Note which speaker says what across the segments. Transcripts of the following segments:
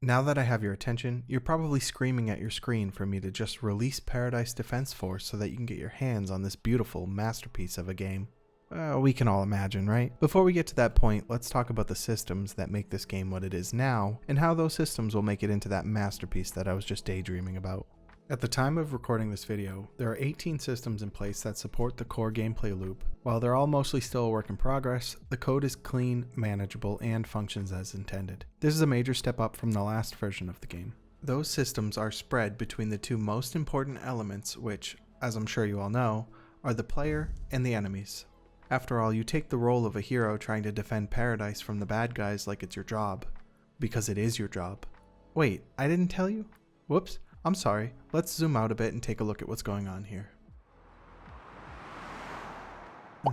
Speaker 1: Now that I have your attention, you're probably screaming at your screen for me to just release Paradise Defense Force so that you can get your hands on this beautiful masterpiece of a game. We can all imagine, right? Before we get to that point, let's talk about the systems that make this game what it is now, and how those systems will make it into that masterpiece that I was just daydreaming about. At the time of recording this video, there are 18 systems in place that support the core gameplay loop. While they're all mostly still a work in progress, the code is clean, manageable, and functions as intended. This is a major step up from the last version of the game. Those systems are spread between the two most important elements which, as I'm sure you all know, are the player and the enemies. After all, you take the role of a hero trying to defend paradise from the bad guys like it's your job. Because it is your job. Wait, I didn't tell you? Whoops. I'm sorry, let's zoom out a bit and take a look at what's going on here.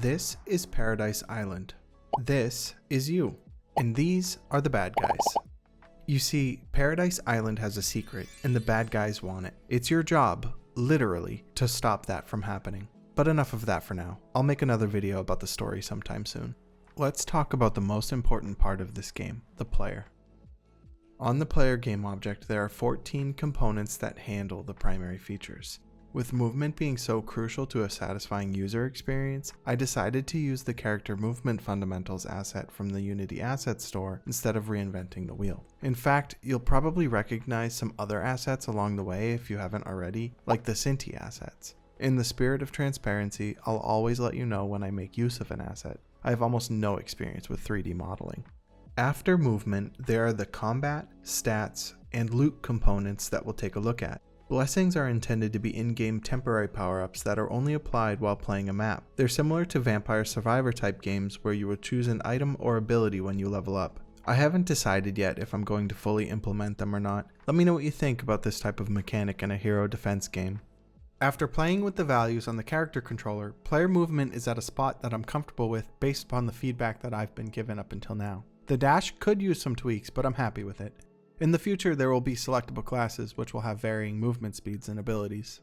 Speaker 1: This is Paradise Island. This is you. And these are the bad guys. You see, Paradise Island has a secret, and the bad guys want it. It's your job, literally, to stop that from happening. But enough of that for now. I'll make another video about the story sometime soon. Let's talk about the most important part of this game, the player. On the player game object, there are 14 components that handle the primary features. With movement being so crucial to a satisfying user experience, I decided to use the character movement fundamentals asset from the Unity Asset Store instead of reinventing the wheel. In fact, you'll probably recognize some other assets along the way if you haven't already, like the Cinti assets. In the spirit of transparency, I'll always let you know when I make use of an asset. I have almost no experience with 3D modeling. After movement, there are the combat, stats, and loot components that we'll take a look at. Blessings are intended to be in-game temporary power-ups that are only applied while playing a map. They're similar to Vampire Survivor type games where you will choose an item or ability when you level up. I haven't decided yet if I'm going to fully implement them or not. Let me know what you think about this type of mechanic in a hero defense game. After playing with the values on the character controller, player movement is at a spot that I'm comfortable with based upon the feedback that I've been given up until now. The dash could use some tweaks, but I'm happy with it. In the future, there will be selectable classes which will have varying movement speeds and abilities.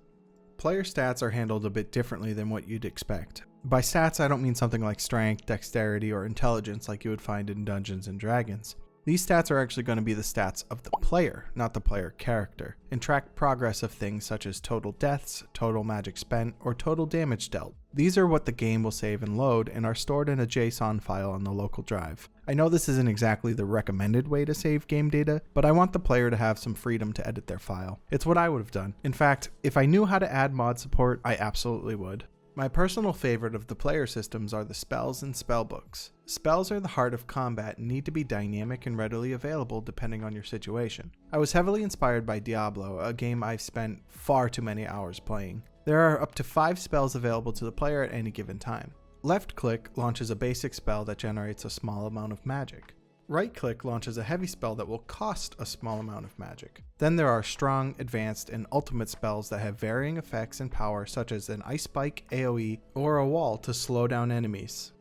Speaker 1: Player stats are handled a bit differently than what you'd expect. By stats, I don't mean something like strength, dexterity, or intelligence like you would find in Dungeons & Dragons. These stats are actually going to be the stats of the player, not the player character, and track progress of things such as total deaths, total magic spent, or total damage dealt. These are what the game will save and load and are stored in a JSON file on the local drive. I know this isn't exactly the recommended way to save game data, but I want the player to have some freedom to edit their file. It's what I would have done. In fact, if I knew how to add mod support, I absolutely would. My personal favorite of the player systems are the spells and spellbooks. Spells are the heart of combat and need to be dynamic and readily available depending on your situation. I was heavily inspired by Diablo, a game I've spent far too many hours playing. There are up to 5 spells available to the player at any given time. Left click launches a basic spell that generates a small amount of magic. Right click launches a heavy spell that will cost a small amount of magic. Then there are strong, advanced, and ultimate spells that have varying effects and power such as an ice spike, AoE, or a wall to slow down enemies.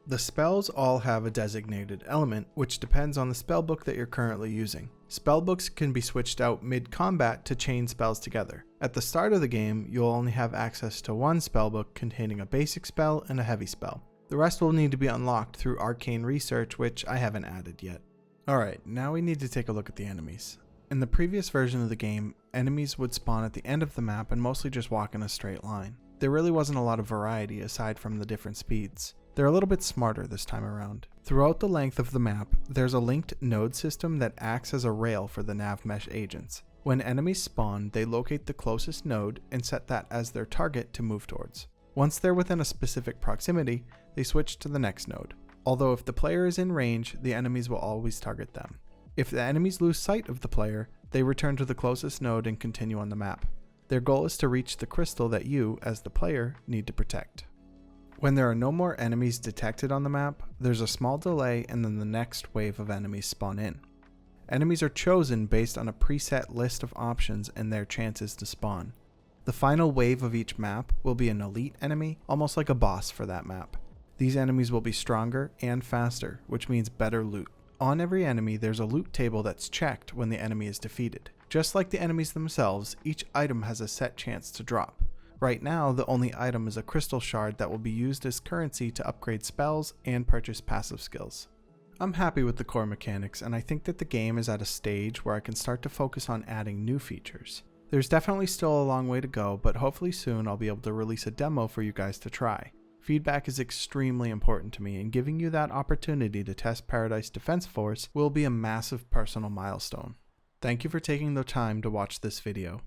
Speaker 1: The spells all have a designated element, which depends on the spellbook that you're currently using. Spellbooks can be switched out mid-combat to chain spells together. At the start of the game, you'll only have access to one spellbook containing a basic spell and a heavy spell. The rest will need to be unlocked through arcane research, which I haven't added yet. Alright, now we need to take a look at the enemies. In the previous version of the game, enemies would spawn at the end of the map and mostly just walk in a straight line. There really wasn't a lot of variety aside from the different speeds. They're a little bit smarter this time around. Throughout the length of the map, there's a linked node system that acts as a rail for the NavMesh agents. When enemies spawn, they locate the closest node and set that as their target to move towards. Once they're within a specific proximity, they switch to the next node. Although if the player is in range, the enemies will always target them. If the enemies lose sight of the player, they return to the closest node and continue on the map. Their goal is to reach the crystal that you, as the player, need to protect. When there are no more enemies detected on the map, there's a small delay and then the next wave of enemies spawn in. Enemies are chosen based on a preset list of options and their chances to spawn. The final wave of each map will be an elite enemy, almost like a boss for that map. These enemies will be stronger and faster, which means better loot. On every enemy, there's a loot table that's checked when the enemy is defeated. Just like the enemies themselves, each item has a set chance to drop. Right now, the only item is a crystal shard that will be used as currency to upgrade spells and purchase passive skills. I'm happy with the core mechanics, and I think that the game is at a stage where I can start to focus on adding new features. There's definitely still a long way to go, but hopefully soon I'll be able to release a demo for you guys to try. Feedback is extremely important to me, and giving you that opportunity to test Paradise Defense Force will be a massive personal milestone. Thank you for taking the time to watch this video.